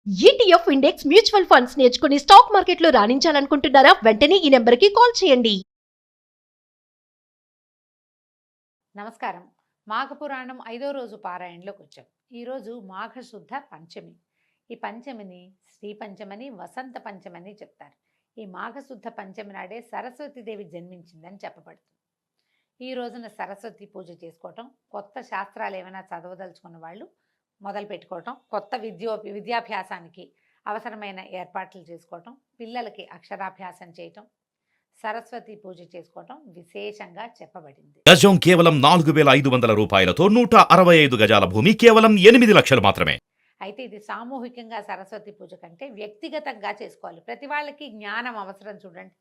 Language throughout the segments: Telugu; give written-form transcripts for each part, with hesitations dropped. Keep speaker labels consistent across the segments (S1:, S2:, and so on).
S1: ఈటీఎఫ్ ఇండెక్స్ మ్యూచువల్ ఫండ్స్ నేర్చుకుని స్టాక్ మార్కెట్లో రాణించాలనుకుంటున్నారా? వెంటనే ఈ నెంబర్కి కాల్ చేయండి.
S2: నమస్కారం. మాఘపురాణం 5వ రోజు పారాయణలోకి వచ్చాం. ఈరోజు మాఘశుద్ధ పంచమి. ఈ పంచమిని శ్రీ పంచమని, వసంత పంచమని చెప్తారు. ఈ మాఘశుద్ధ పంచమి నాడే సరస్వతీదేవి జన్మించిందని చెప్పబడుతుంది. ఈ రోజున సరస్వతి పూజ చేసుకోవటం, కొత్త శాస్త్రాలు ఏమైనా చదవదలుచుకున్న వాళ్ళు మొదలు పెట్టుకోవటం, కొత్త విద్యాభ్యాసానికి అవసరమైన ఏర్పాట్లు చేసుకోవటం, పిల్లలకి అక్షరాభ్యాసం చేయటం, సరస్వతి పూజ చేసుకోవటం విశేషంగా చెప్పబడింది.
S3: గజం కేవలం 4,500 రూపాయలతో 165 గజాల భూమి కేవలం 8 లక్షలు మాత్రమే.
S2: అయితే ఇది సామూహికంగా సరస్వతి పూజ కంటే వ్యక్తిగతంగా చేసుకోవాలి. ప్రతి వాళ్ళకి జ్ఞానం అవసరం. చూడండి,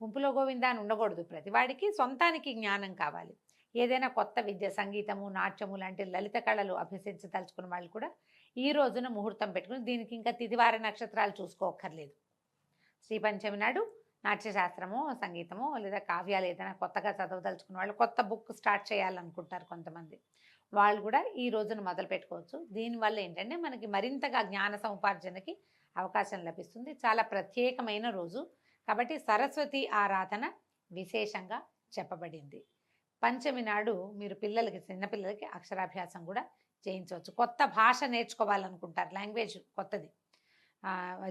S2: గుంపులో గోవిందా అని ఉండకూడదు. ప్రతివాడికి సొంతానికి జ్ఞానం కావాలి. ఏదైనా కొత్త విద్య, సంగీతము, నాట్యము లాంటి లలిత కళలు అభ్యసించదలుచుకున్న వాళ్ళు కూడా ఈ రోజున ముహూర్తం పెట్టుకుని, దీనికి ఇంకా తిథివార నక్షత్రాలు చూసుకోక్కర్లేదు. శ్రీ పంచమి నాడు నాట్యశాస్త్రము, సంగీతము లేదా కావ్యాలు ఏదైనా కొత్తగా చదవదలుచుకున్న వాళ్ళు, కొత్త బుక్ స్టార్ట్ చేయాలనుకుంటారు కొంతమంది, వాళ్ళు కూడా ఈ రోజున మొదలు పెట్టుకోవచ్చు. దీనివల్ల ఏంటంటే మనకి మరింతగా జ్ఞాన సముపార్జనకి అవకాశం లభిస్తుంది. చాలా ప్రత్యేకమైన రోజు కాబట్టి సరస్వతి ఆరాధన విశేషంగా చెప్పబడింది. పంచమి నాడు మీరు పిల్లలకి, చిన్నపిల్లలకి అక్షరాభ్యాసం కూడా చేయించవచ్చు. కొత్త భాష నేర్చుకోవాలనుకుంటారు, లాంగ్వేజ్ కొత్తది,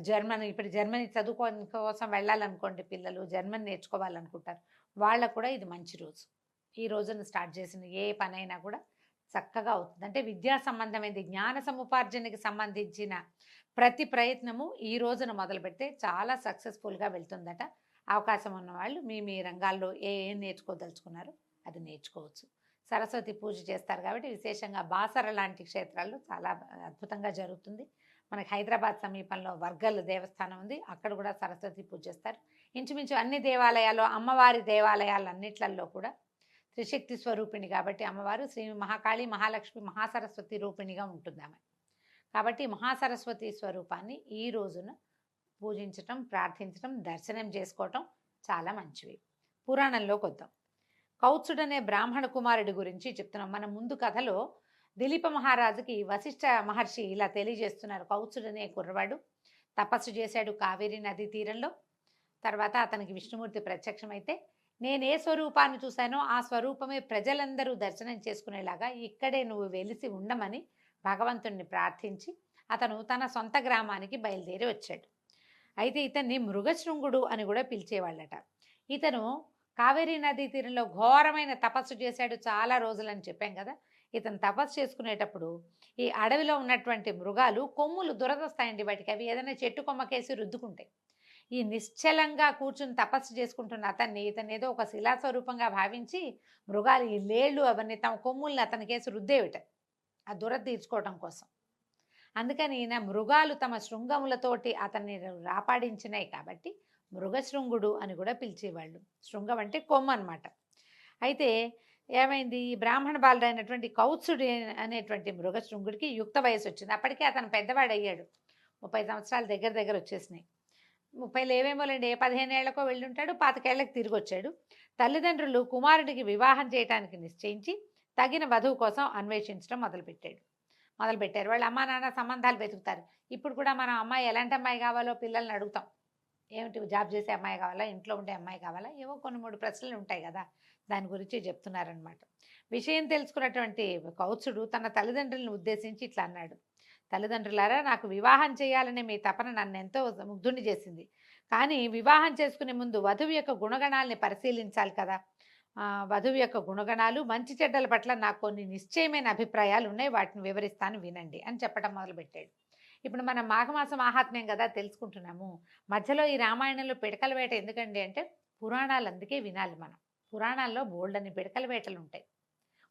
S2: జర్మనీ, ఇప్పుడు జర్మనీ చదువుకోవడం కోసం వెళ్ళాలనుకోండి, పిల్లలు జర్మన్ నేర్చుకోవాలనుకుంటారు, వాళ్ళకు కూడా ఇది మంచి రోజు. ఈ రోజున స్టార్ట్ చేసిన ఏ పనైనా కూడా చక్కగా అవుతుంది. అంటే విద్యా సంబంధమైనది, జ్ఞాన సముపార్జనకి సంబంధించిన ప్రతి ప్రయత్నము ఈ రోజున మొదలు పెడితే చాలా సక్సెస్ఫుల్గా వెళ్తుందట. అవకాశం ఉన్న వాళ్ళు మీ రంగాల్లో ఏం నేర్చుకోదలుచుకున్నారో అది నేర్చుకోవచ్చు. సరస్వతి పూజ చేస్తారు కాబట్టి విశేషంగా బాసర లాంటి క్షేత్రాల్లో చాలా అద్భుతంగా జరుగుతుంది. మనకి హైదరాబాద్ సమీపంలో వర్గల్ దేవస్థానం ఉంది, అక్కడ కూడా సరస్వతి పూజ చేస్తారు. ఇంచుమించు అన్ని దేవాలయాలు, అమ్మవారి దేవాలయాలన్నిట్లలో కూడా త్రిశక్తి స్వరూపిణి కాబట్టి అమ్మవారు శ్రీ మహాకాళి, మహాలక్ష్మి, మహాసరస్వతి రూపిణిగా ఉంటుంది ఆమె. కాబట్టి మహాసరస్వతి స్వరూపాన్ని ఈ రోజున పూజించటం, ప్రార్థించటం, దర్శనం చేసుకోవటం చాలా మంచివి. పురాణంలోకి వద్దాం. కౌత్సుడనే బ్రాహ్మణ కుమారుడి గురించి చెప్తున్నాం. మన ముందు కథలో దిలీప మహారాజుకి వశిష్ఠ మహర్షి ఇలా తెలియజేస్తున్నారు. కౌత్సుడనే కుర్రవాడు తపస్సు చేశాడు కావేరీ నదీ తీరంలో. తర్వాత అతనికి విష్ణుమూర్తి ప్రత్యక్షమైతే, నేనే స్వరూపాన్ని చూశానో ఆ స్వరూపమే ప్రజలందరూ దర్శనం చేసుకునేలాగా ఇక్కడే నువ్వు వెలిసి ఉండమని భగవంతుణ్ణి ప్రార్థించి అతను తన సొంత గ్రామానికి బయలుదేరి వచ్చాడు. అయితే ఇతన్ని మృగశృంగుడు అని కూడా పిలిచేవాళ్ళట. ఇతను కావేరీ నదీ తీరంలో ఘోరమైన తపస్సు చేశాడు చాలా రోజులని చెప్పాం కదా. ఇతను తపస్సు చేసుకునేటప్పుడు ఈ అడవిలో ఉన్నటువంటి మృగాలు కొమ్ములు దురదొస్తాయండి వాటికి, అవి ఏదైనా చెట్టు కొమ్మకేసి రుద్దుకుంటాయి. ఈ నిశ్చలంగా కూర్చుని తపస్సు చేసుకుంటున్న ఇతను ఏదో ఒక శిలాస్వరూపంగా భావించి మృగాలు ఈ లేళ్ళు అవన్నీ తమ కొమ్ముల్ని అతనికేసి రుద్దేవిట, ఆ దురద తీర్చుకోవటం కోసం. అందుకని ఈయన మృగాలు తమ శృంగములతోటి అతన్ని రాపాడించినాయి కాబట్టి మృగశృంగుడు అని కూడా పిలిచేవాళ్ళు. శృంగం అంటే కొమ్ము అనమాట. అయితే ఏమైంది, ఈ బ్రాహ్మణ బాలుడైనటువంటి కౌత్సుడు అనేటువంటి మృగశృంగుడికి యుక్త వయసు వచ్చింది. అప్పటికే అతను పెద్దవాడయ్యాడు, 30 సంవత్సరాలు దగ్గర వచ్చేసినాయి. 30 ఏవేమోలేండి, 15 ఏళ్లకో వెళ్ళుంటాడు, 25 ఏళ్లకు తిరిగి వచ్చాడు. తల్లిదండ్రులు కుమారుడికి వివాహం చేయడానికి నిశ్చయించి తగిన వధువు కోసం అన్వేషించడం మొదలుపెట్టారు. వాళ్ళ అమ్మా నాన్న సంబంధాలు వెతుకుతారు. ఇప్పుడు కూడా మనం అమ్మాయి ఎలాంటి అమ్మాయి కావాలో పిల్లల్ని అడుగుతాం. ఏమిటి, జాబ్ చేసే అమ్మాయి కావాలా, ఇంట్లో ఉండే అమ్మాయి కావాలా, ఏవో కొన్ని 3 ప్రశ్నలు ఉంటాయి కదా, దాని గురించి చెప్తున్నారనమాట. విషయం తెలుసుకున్నటువంటి కౌత్సుడు తన తల్లిదండ్రులను ఉద్దేశించి ఇట్లా అన్నాడు. తల్లిదండ్రులారా, నాకు వివాహం చేయాలనే మీ తపన నన్ను ఎంతో ముగ్ధుని చేసింది. కానీ వివాహం చేసుకునే ముందు వధువు యొక్క గుణగణాలని పరిశీలించాలి కదా. వధువు యొక్క గుణగణాలు, మంచి చెడ్డల పట్ల నాకు కొన్ని నిశ్చయమైన అభిప్రాయాలు ఉన్నాయి, వాటిని వివరిస్తాను వినండి అని చెప్పడం మొదలుపెట్టాడు. ఇప్పుడు మనం మాఘమాసం ఆహాత్మ్యం కదా తెలుసుకుంటున్నాము. మధ్యలో ఈ రామాయణంలో పిడకల వేట ఎందుకండి అంటే, పురాణాలు అందుకే వినాలి మనం. పురాణాల్లో బోల్డని పిడకల వేటలు ఉంటాయి,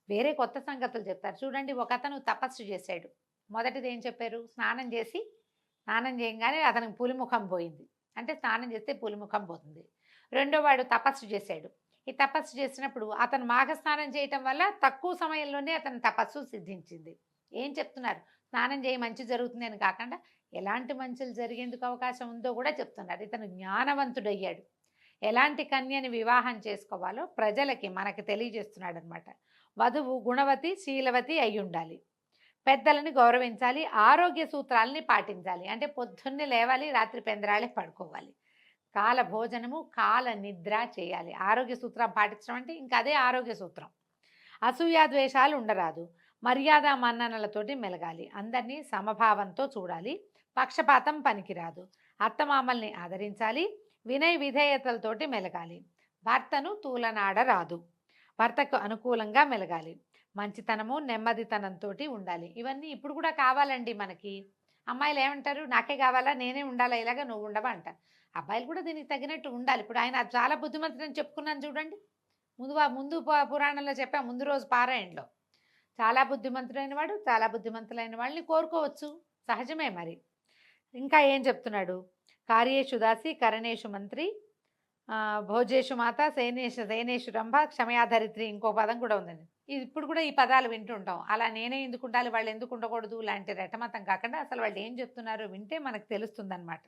S2: వేరే కొత్త సంగతులు చెప్తారు. చూడండి, ఒక అతను తపస్సు చేశాడు. మొదటిది ఏం చెప్పారు, స్నానం చేయగానే అతనికి పులిముఖం పోయింది, అంటే స్నానం చేస్తే పులిముఖం పోతుంది. రెండో వాడు తపస్సు చేశాడు. ఈ తపస్సు చేసినప్పుడు అతను మాఘస్నానం చేయటం వల్ల తక్కువ సమయంలోనే అతని తపస్సు సిద్ధించింది. ఏం చెప్తున్నారు, స్నానం చేయి మంచి జరుగుతుంది అని కాకుండా ఎలాంటి మంచులు జరిగేందుకు అవకాశం ఉందో కూడా చెప్తున్నారు. ఇతను జ్ఞానవంతుడయ్యాడు. ఎలాంటి కన్యని వివాహం చేసుకోవాలో ప్రజలకి మనకి తెలియజేస్తున్నాడు అనమాట. వధువు గుణవతి, శీలవతి అయి ఉండాలి. పెద్దలని గౌరవించాలి, ఆరోగ్య సూత్రాలని పాటించాలి. అంటే పొద్దున్నే లేవాలి, రాత్రి పెందరాళే పడుకోవాలి, కాల భోజనము, కాల నిద్ర చేయాలి. ఆరోగ్య సూత్రం పాటించడం అంటే ఇంకా అదే ఆరోగ్య సూత్రం. అసూయ ద్వేషాలు ఉండరాదు, మర్యాద మన్ననలతోటి మెలగాలి, అందరినీ సమభావంతో చూడాలి, పక్షపాతం పనికిరాదు, అత్తమామల్ని ఆదరించాలి, వినయ విధేయతలతోటి మెలగాలి, భర్తను తూలనాడరాదు, భర్తకు అనుకూలంగా మెలగాలి, మంచితనము నెమ్మదితనంతో ఉండాలి. ఇవన్నీ ఇప్పుడు కూడా కావాలండి మనకి. అమ్మాయిలు ఏమంటారు, నాకే కావాలా, నేనే ఉండాలా, ఇలాగా నువ్వు ఉండవా అంటారు. అబ్బాయిలు కూడా దీనికి తగినట్టు ఉండాలి. ఇప్పుడు ఆయన చాలా బుద్ధిమంతుడని చెప్పుకున్నాను చూడండి, ముందు పురాణంలో చెప్పా, ముందు రోజు పారాయణలో. చాలా బుద్ధిమంతుడైన వాడు, చాలా బుద్ధిమంతులైన వాళ్ళని కోరుకోవచ్చు, సహజమే. మరి ఇంకా ఏం చెప్తున్నాడు, కార్యేషు దాసి కరణేషు మంత్రి, భోజేషు మాత, సేనేషు రంభ, క్షమయాధరిత్రి, ఇంకో పదం కూడా ఉందండి. ఇది ఇప్పుడు కూడా ఈ పదాలు వింటుంటాం. అలా నేనే ఎందుకు ఉండాలి, వాళ్ళు ఎందుకు ఉండకూడదు లాంటి రెటమతం కాకుండా అసలు వాళ్ళు ఏం చెప్తున్నారో వింటే మనకు తెలుస్తుందన్నమాట.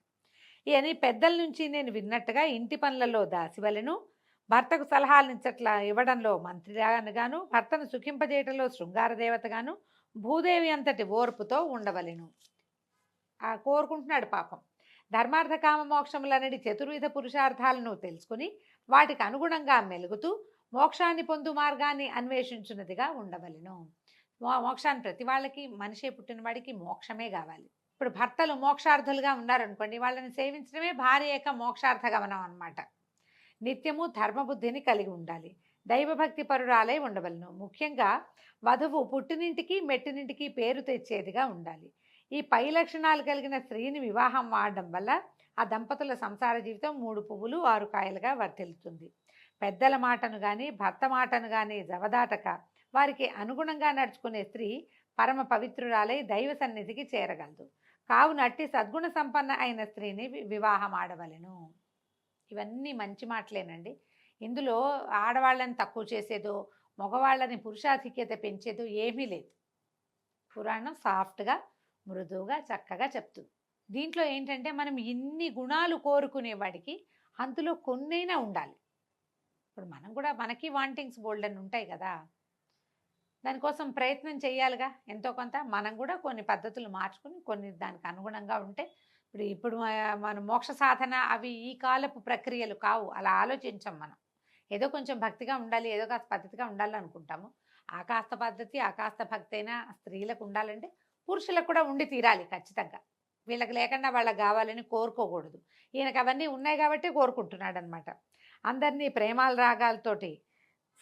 S2: ఇవన్నీ పెద్దల నుంచి నేను విన్నట్టుగా ఇంటి పనులలో దాసివలెను, భర్తకు సలహాలు ఇవ్వడంలో మంత్రిగాను, భర్తను సుఖింపజేయటంలో శృంగార దేవతగాను, భూదేవి అంతటి ఓర్పుతో ఉండవలెను. కోరుకుంటున్నాడు పాపం. ధర్మార్థ కామ మోక్షములనడి చతుర్విధ పురుషార్థాలను తెలుసుకుని వాటికి అనుగుణంగా మెలుగుతూ మోక్షాన్ని పొందు మార్గాన్ని అన్వేషించున్నదిగా ఉండవలెను. మోక్షాన్ని ప్రతి వాళ్ళకి, మనిషే పుట్టిన వాడికి మోక్షమే కావాలి. ఇప్పుడు భర్తలు మోక్షార్థులుగా ఉన్నారనుకోండి, వాళ్ళని సేవించడమే భార్య యొక్క మోక్షార్థ గమనం అన్నమాట. నిత్యము ధర్మబుద్ధిని కలిగి ఉండాలి, దైవభక్తి పరురాలై ఉండవలను. ముఖ్యంగా వధువు పుట్టినింటికి మెట్టినింటికి పేరు తెచ్చేదిగా ఉండాలి. ఈ పై లక్షణాలు కలిగిన స్త్రీని వివాహం ఆడడం వల్ల ఆ దంపతుల సంసార జీవితం 3 పువ్వులు 6 కాయలుగా వర్తిల్లుతుంది. పెద్దల మాటను కానీ భర్త మాటను కానీ జవదాటక వారికి అనుగుణంగా నడుచుకునే స్త్రీ పరమ పవిత్రురాలై దైవ సన్నిధికి చేరగలదు. కావున అట్టి సద్గుణ సంపన్న అయిన స్త్రీని వివాహం ఆడవలెను. ఇవన్నీ మంచి మాటలేనండి. ఇందులో ఆడవాళ్ళని తక్కువ చేసేదో, మగవాళ్ళని పురుషాధిక్యత పెంచేదో ఏమీ లేదు. పురాణం సాఫ్ట్గా, మృదువుగా, చక్కగా చెప్తుంది. దీంట్లో ఏంటంటే మనం ఇన్ని గుణాలు కోరుకునేవాడికి అందులో కొన్నైనా ఉండాలి. ఇప్పుడు మనం కూడా, మనకి వాంటింగ్స్ బోల్డ్ అని ఉంటాయి కదా, దానికోసం ప్రయత్నం చేయాలిగా ఎంతో కొంత. మనం కూడా కొన్ని పద్ధతులు మార్చుకుని కొన్ని దానికి అనుగుణంగా ఉంటే, ఇప్పుడు మన మోక్ష సాధన అవి ఈ కాలపు ప్రక్రియలు కావు. అలా ఆలోచించాం మనం. ఏదో కొంచెం భక్తిగా ఉండాలి, ఏదో కాస్త పద్ధతిగా ఉండాలి అనుకుంటాము. ఆ కాస్త పద్ధతి, ఆ కాస్త భక్తి అయినా స్త్రీలకు ఉండాలంటే పురుషులకు కూడా ఉండి తీరాలి ఖచ్చితంగా. వీళ్ళకి లేకుండా వాళ్ళకి కావాలని కోరుకోకూడదు. ఈయనకు అవన్నీ ఉన్నాయి కాబట్టి కోరుకుంటున్నాడు అనమాట. అందరినీ ప్రేమాల రాగాలతోటి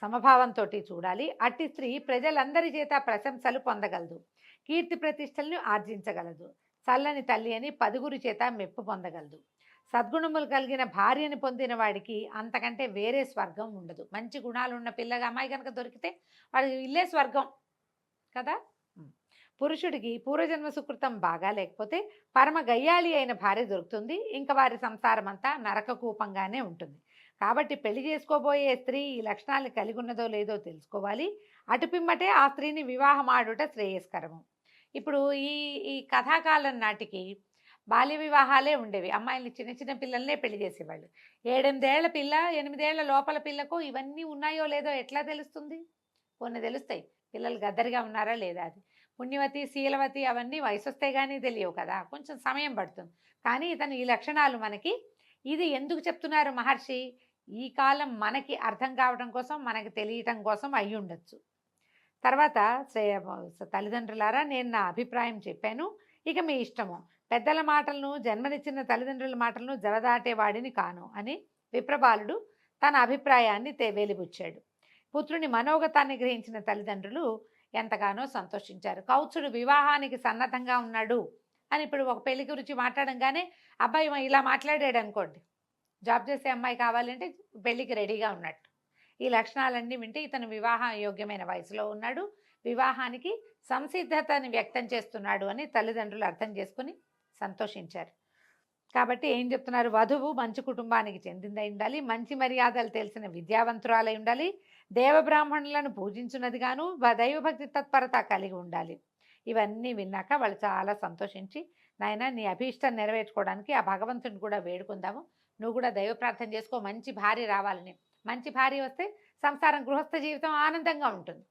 S2: సమభావంతో చూడాలి. అట్టి స్త్రీ ప్రజలందరి చేత ప్రశంసలు పొందగలదు, కీర్తి ప్రతిష్టలను ఆర్జించగలదు, చల్లని తల్లి అని 10 చేత మెప్పు పొందగలదు. సద్గుణములు కలిగిన భార్యని పొందిన వాడికి అంతకంటే వేరే స్వర్గం ఉండదు. మంచి గుణాలు ఉన్న పిల్లగా అమ్మాయి కనుక దొరికితే వాడికి ఇల్లే స్వర్గం కదా. పురుషుడికి పూర్వజన్మ సుకృతం బాగా లేకపోతే పరమ గయ్యాళి అయిన భార్య దొరుకుతుంది. ఇంకా వారి సంసారం అంతా నరకకూపంగానే ఉంటుంది. కాబట్టి పెళ్లి చేసుకోబోయే స్త్రీ ఈ లక్షణాలు కలిగి ఉన్నదో లేదో తెలుసుకోవాలి. అటుపిమ్మటే ఆ స్త్రీని వివాహం ఆడుట శ్రేయస్కరము. ఇప్పుడు ఈ కథాకాలం నాటికి బాల్య వివాహాలే ఉండేవి. అమ్మాయిల్ని చిన్న చిన్న పిల్లల్నే పెళ్లి చేసేవాళ్ళు. 7-8 ఏళ్ల పిల్ల, 8 ఏళ్ల లోపల పిల్లకు ఇవన్నీ ఉన్నాయో లేదో ఎట్లా తెలుస్తుంది? కొన్ని తెలుస్తాయి, పిల్లలు గద్దరిగా ఉన్నారా లేదా అది. పుణ్యవతి, శీలవతి అవన్నీ వయసు వస్తే కానీ తెలియవు కదా, కొంచెం సమయం పడుతుంది. కానీ ఇతను ఈ లక్షణాలు మనకి, ఇది ఎందుకు చెప్తున్నారు మహర్షి? ఈ కాలం మనకి అర్థం కావడం కోసం, మనకి తెలియటం కోసం అయి ఉండొచ్చు. తర్వాత తల్లిదండ్రులారా, నేను నా అభిప్రాయం చెప్పాను, ఇక మీ ఇష్టము. పెద్దల మాటలను, జన్మనిచ్చిన తల్లిదండ్రుల మాటలను జవదాటేవాడిని కాను అని విప్రబాలుడు తన అభిప్రాయాన్ని వెలిబుచ్చాడు. పుత్రుని మనోగతాన్ని గ్రహించిన తల్లిదండ్రులు ఎంతగానో సంతోషించారు. కౌత్సుడు వివాహానికి సన్నద్ధంగా ఉన్నాడు అని ఇప్పుడు ఒక పెళ్లి గురించి మాట్లాడంగానే అబ్బాయి ఇలా మాట్లాడాడు అనుకోండి, జాబ్ చేసే అమ్మాయి కావాలంటే పెళ్లికి రెడీగా ఉన్నట్టు. ఈ లక్షణాలన్నీ వింటే ఇతను వివాహ యోగ్యమైన వయసులో ఉన్నాడు, వివాహానికి సంసిద్ధతని వ్యక్తం చేస్తున్నాడు అని తల్లిదండ్రులు అర్థం చేసుకుని సంతోషించారు. కాబట్టి ఏం చెప్తున్నారు? వధువు మంచి కుటుంబానికి చెందిందై ఉండాలి, మంచి మర్యాదలు తెలిసిన విద్యావంతురాలై ఉండాలి, దేవబ్రాహ్మణులను పూజించున్నదిగాను దైవభక్తి తత్పరత కలిగి ఉండాలి. ఇవన్నీ విన్నాక వాళ్ళు చాలా సంతోషించి, నాయన నీ అభీష్టం నెరవేర్చుకోవడానికి ఆ భగవంతుని కూడా వేడుకుందాము, నువ్వు కూడా దైవ ప్రార్థన చేసుకో, మంచి భార్య రావాలని. మంచి భార్య వస్తే సంసారం, గృహస్థ జీవితం ఆనందంగా ఉంటుంది.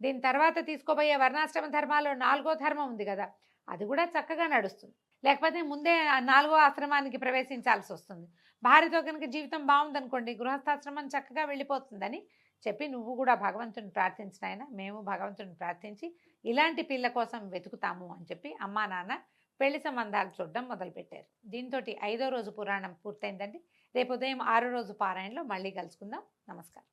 S2: దీని తర్వాత తీసుకోబోయే వర్ణాశ్రమ ధర్మాల్లో 4వ ధర్మం ఉంది కదా, అది కూడా చక్కగా నడుస్తుంది. లేకపోతే ముందే ఆ 4వ ఆశ్రమానికి ప్రవేశించాల్సి వస్తుంది. భార్యతో కనుక జీవితం బాగుందనుకోండి, గృహస్థాశ్రమం చక్కగా వెళ్ళిపోతుందని చెప్పి నువ్వు కూడా భగవంతుని ప్రార్థించిన ఆయన, మేము భగవంతుని ప్రార్థించి ఇలాంటి పిల్ల కోసం వెతుకుతాము అని చెప్పి అమ్మా నాన్న పెళ్లి సంబంధాలు చూడడం మొదలుపెట్టారు. దీంతో 5వ రోజు పురాణం పూర్తయిందండి. రేపు ఉదయం 6వ రోజు పారాయణలో మళ్ళీ కలుసుకుందాం. నమస్కారం.